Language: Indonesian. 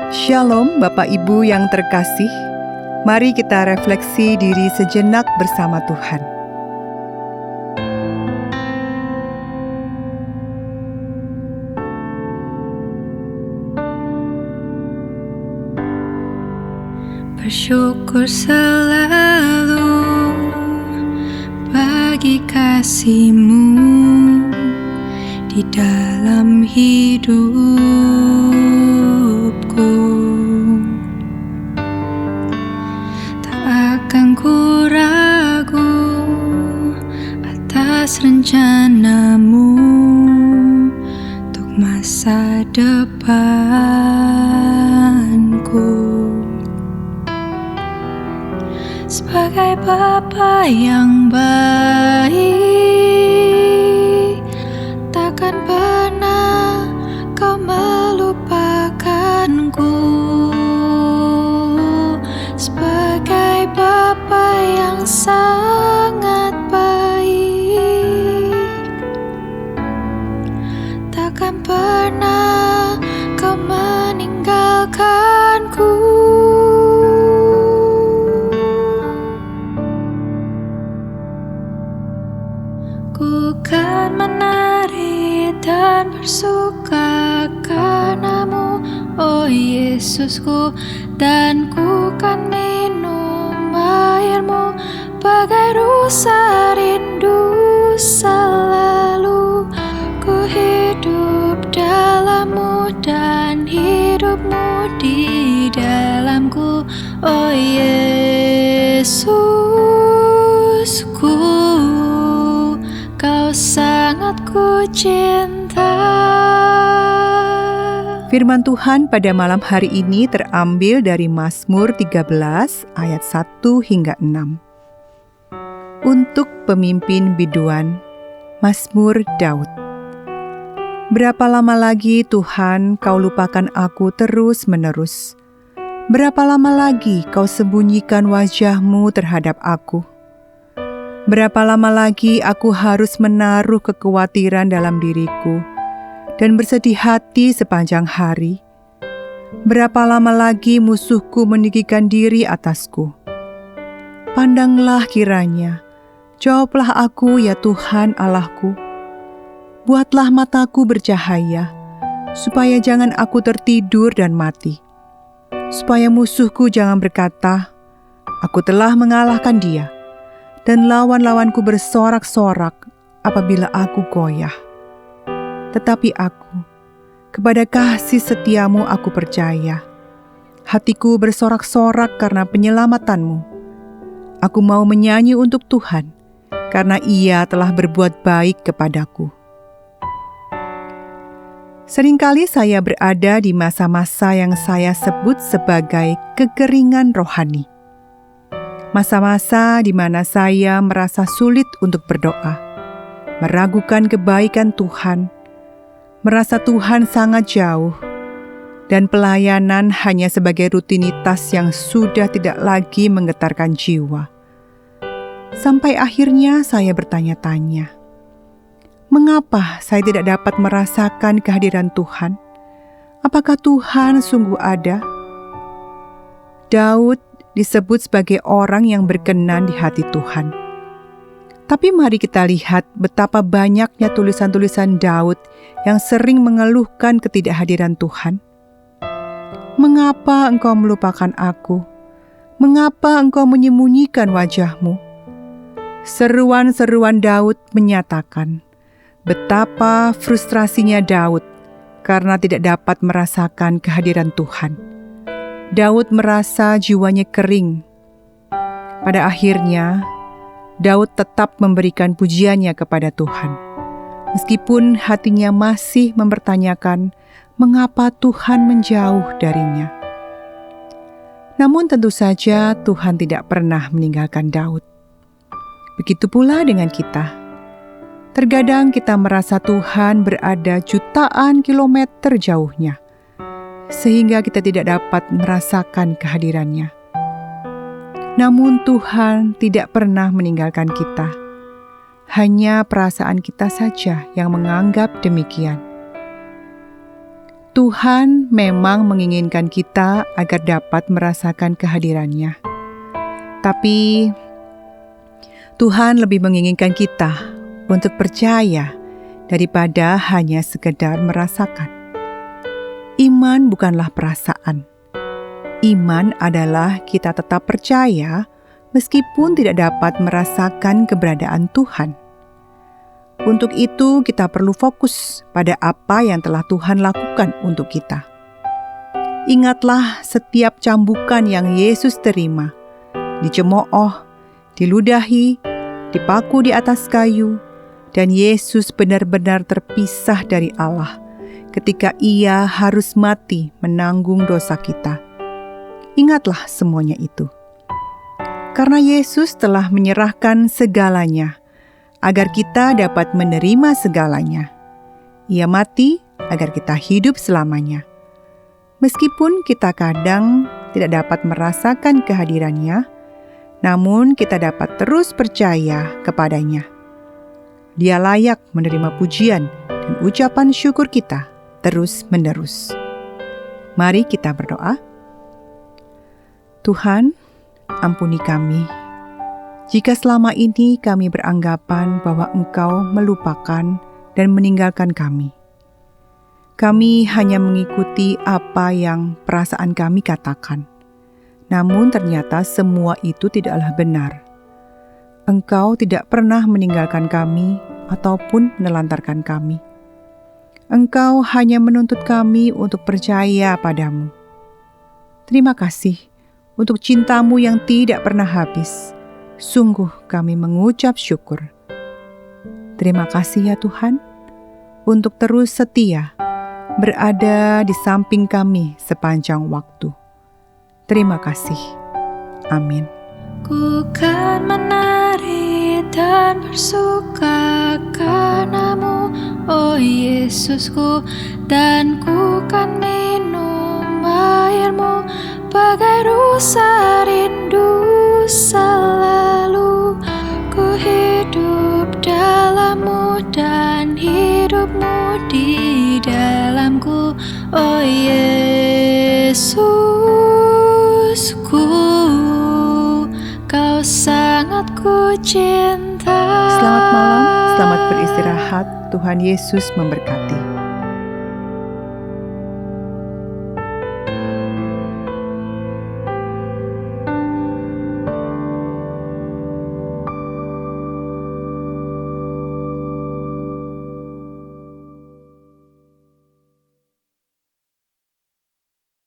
Shalom Bapak Ibu yang terkasih, mari kita refleksi diri sejenak bersama Tuhan. Bersyukur selalu bagi kasih-Mu di dalam hidupku. Tak akan ku ragu atas rencana-Mu untuk masa depanku. Sebagai Bapa yang baik, takkan pernah Kau melupakanku. Sebagai Bapa yang sangat baik, takkan pernah Kau meninggalkanku. Ku kan menari dan bersuka karena-Mu, oh Yesusku, dan ku kan minum air-Mu bagai rusa rindu selalu. Ku hidup dalam-Mu dan hidup-Mu di dalamku, oh Yesusku. Kau sangat ku cinta. Firman Tuhan pada malam hari ini terambil dari Mazmur 13 ayat 1 hingga 6. Untuk pemimpin biduan, Mazmur Daud. Berapa lama lagi Tuhan Kau lupakan aku terus-menerus? Berapa lama lagi Kau sembunyikan wajah-Mu terhadap aku? Berapa lama lagi aku harus menaruh kekhawatiran dalam diriku dan bersedih hati sepanjang hari? Berapa lama lagi musuhku meninggikan diri atasku? Pandanglah kiranya, jawablah aku ya Tuhan Allahku. Buatlah mataku bercahaya, supaya jangan aku tertidur dan mati. Supaya musuhku jangan berkata, aku telah mengalahkan dia. Dan lawan-lawanku bersorak-sorak apabila aku goyah. Tetapi aku, kepada kasih setia-Mu aku percaya. Hatiku bersorak-sorak karena penyelamatan-Mu. Aku mau menyanyi untuk Tuhan, karena Ia telah berbuat baik kepadaku. Seringkali saya berada di masa-masa yang saya sebut sebagai kekeringan rohani. Masa-masa di mana saya merasa sulit untuk berdoa, meragukan kebaikan Tuhan, merasa Tuhan sangat jauh, dan pelayanan hanya sebagai rutinitas yang sudah tidak lagi menggetarkan jiwa. Sampai akhirnya saya bertanya-tanya, mengapa saya tidak dapat merasakan kehadiran Tuhan? Apakah Tuhan sungguh ada? Daud disebut sebagai orang yang berkenan di hati Tuhan. Tapi mari kita lihat betapa banyaknya tulisan-tulisan Daud yang sering mengeluhkan ketidakhadiran Tuhan. Mengapa engkau melupakan aku? Mengapa engkau menyembunyikan wajah-Mu? Seruan-seruan Daud menyatakan betapa frustrasinya Daud karena tidak dapat merasakan kehadiran Tuhan. Daud merasa jiwanya kering. Pada akhirnya, Daud tetap memberikan pujiannya kepada Tuhan. Meskipun hatinya masih mempertanyakan mengapa Tuhan menjauh darinya. Namun tentu saja Tuhan tidak pernah meninggalkan Daud. Begitu pula dengan kita. Terkadang kita merasa Tuhan berada jutaan kilometer jauhnya, sehingga kita tidak dapat merasakan kehadirannya. Namun Tuhan tidak pernah meninggalkan kita. Hanya perasaan kita saja yang menganggap demikian. Tuhan memang menginginkan kita agar dapat merasakan kehadiran-Nya. Tapi Tuhan lebih menginginkan kita untuk percaya daripada hanya sekedar merasakan. Iman bukanlah perasaan. Iman adalah kita tetap percaya meskipun tidak dapat merasakan keberadaan Tuhan. Untuk itu, kita perlu fokus pada apa yang telah Tuhan lakukan untuk kita. Ingatlah setiap cambukan yang Yesus terima, dicemooh, diludahi, dipaku di atas kayu, dan Yesus benar-benar terpisah dari Allah ketika Ia harus mati menanggung dosa kita. Ingatlah semuanya itu. Karena Yesus telah menyerahkan segalanya, agar kita dapat menerima segalanya. Ia mati agar kita hidup selamanya. Meskipun kita kadang tidak dapat merasakan kehadirannya, namun kita dapat terus percaya kepadanya. Dia layak menerima pujian dan ucapan syukur kita terus-menerus. Mari kita berdoa. Tuhan, ampuni kami jika selama ini kami beranggapan bahwa Engkau melupakan dan meninggalkan kami. Kami hanya mengikuti apa yang perasaan kami katakan. Namun ternyata semua itu tidaklah benar. Engkau tidak pernah meninggalkan kami ataupun menelantarkan kami. Engkau hanya menuntut kami untuk percaya padamu. Terima kasih untuk cinta-Mu yang tidak pernah habis. Sungguh kami mengucap syukur. Terima kasih ya Tuhan, untuk terus setia berada di samping kami sepanjang waktu. Terima kasih. Amin. Ku kan menari dan bersuka karena-Mu, oh Yesusku, dan ku kan minum air-Mu bagai rusa rindu selalu. Ku hidup dalam-Mu dan hidup-Mu di dalamku, oh Yesusku. Kau sangat ku cinta. Selamat malam, selamat beristirahat. Tuhan Yesus memberkati.